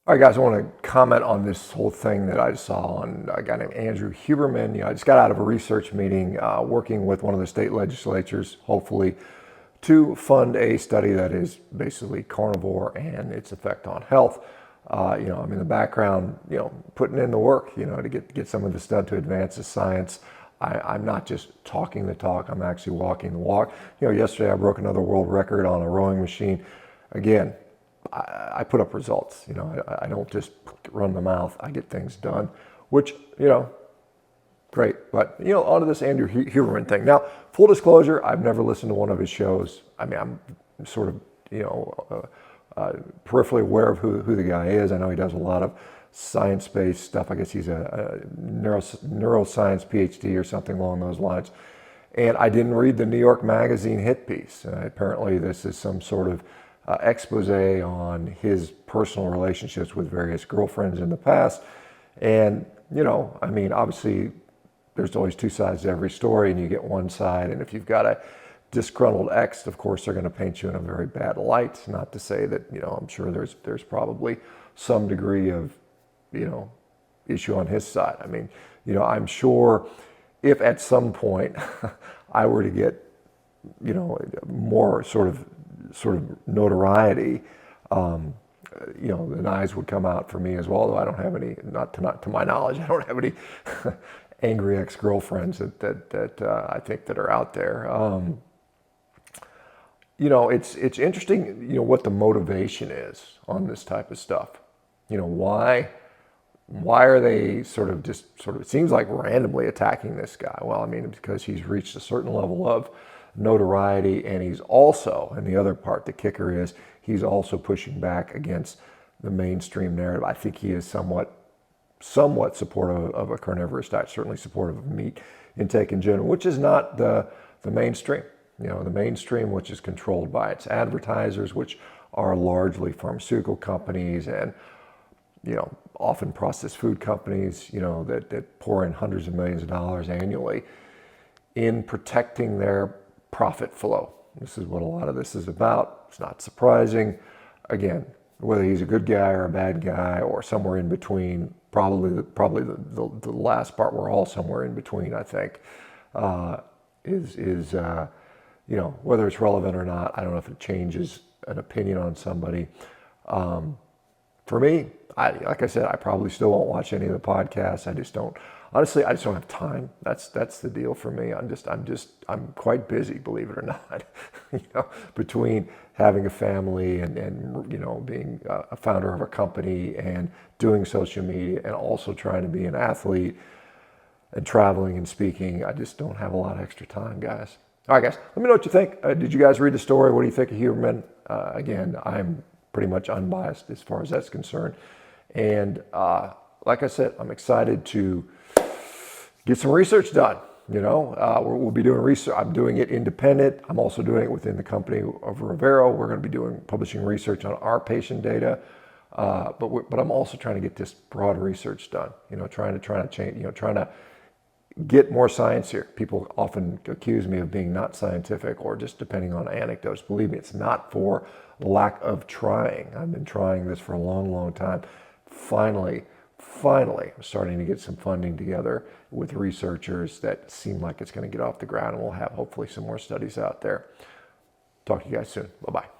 All right, guys, I want to comment on this whole thing that I saw on a guy named Andrew Huberman. I just got out of a research meeting working with one of the state legislatures, hopefully, to fund a study that is basically carnivore and its effect on health. I'm in the background, putting in the work, to get some of this done to advance the science. I'm not just talking the talk, I'm actually walking the walk. Yesterday I broke another world record on a rowing machine. Again, I put up results. I don't just run the mouth. I get things done, which, great. But, onto this Andrew Huberman thing. Now, full disclosure, I've never listened to one of his shows. I mean, I'm sort of, peripherally aware of who the guy is. I know he does a lot of science-based stuff. I guess he's a neuroscience PhD or something along those lines. And I didn't read the New York Magazine hit piece. Apparently, this is some sort of expose on his personal relationships with various girlfriends in the past. And, obviously there's always two sides to every story, and you get one side. And if you've got a disgruntled ex, of course, they're going to paint you in a very bad light. Not to say that, I'm sure there's probably some degree of, issue on his side. I mean, I'm sure if at some point I were to get, more sort of notoriety, the eyes would come out for me as well. Although I don't have any, not to my knowledge, I don't have any angry ex-girlfriends that I think that are out there. It's interesting, what the motivation is on this type of stuff. Why are they it seems like randomly attacking this guy? Well, I mean, because he's reached a certain level of notoriety, and he's also, and the other part, the kicker is, he's also pushing back against the mainstream narrative. I think he is somewhat supportive of a carnivorous diet, certainly supportive of meat intake in general, which is not the mainstream. The mainstream, which is controlled by its advertisers, which are largely pharmaceutical companies and, often processed food companies, that pour in hundreds of millions of dollars annually in protecting their profit flow. This is what a lot of this is about. It's not surprising. Again, whether he's a good guy or a bad guy or somewhere in between, probably the last part, we're all somewhere in between, I think, is whether it's relevant or not. I don't know if it changes an opinion on somebody. For me, like I said, I probably still won't watch any of the podcasts. I just don't have time. That's the deal for me. I'm quite busy, believe it or not. Between having a family and being a founder of a company and doing social media and also trying to be an athlete and traveling and speaking, I just don't have a lot of extra time, guys. All right, guys, let me know what you think. Did you guys read the story? What do you think of Huberman? Again, I'm pretty much unbiased as far as that's concerned. And like I said, I'm excited to get some research done. We'll be doing research. I'm doing it independent. I'm also doing it within the company of Rivero. We're going to be publishing research on our patient data. But I'm also trying to get this broad research done. Trying to change. Trying to get more science here. People often accuse me of being not scientific or just depending on anecdotes. Believe me, it's not for lack of trying. I've been trying this for a long, long time. Finally, I'm starting to get some funding together with researchers that seem like it's going to get off the ground, and we'll have hopefully some more studies out there. Talk to you guys soon. Bye-bye.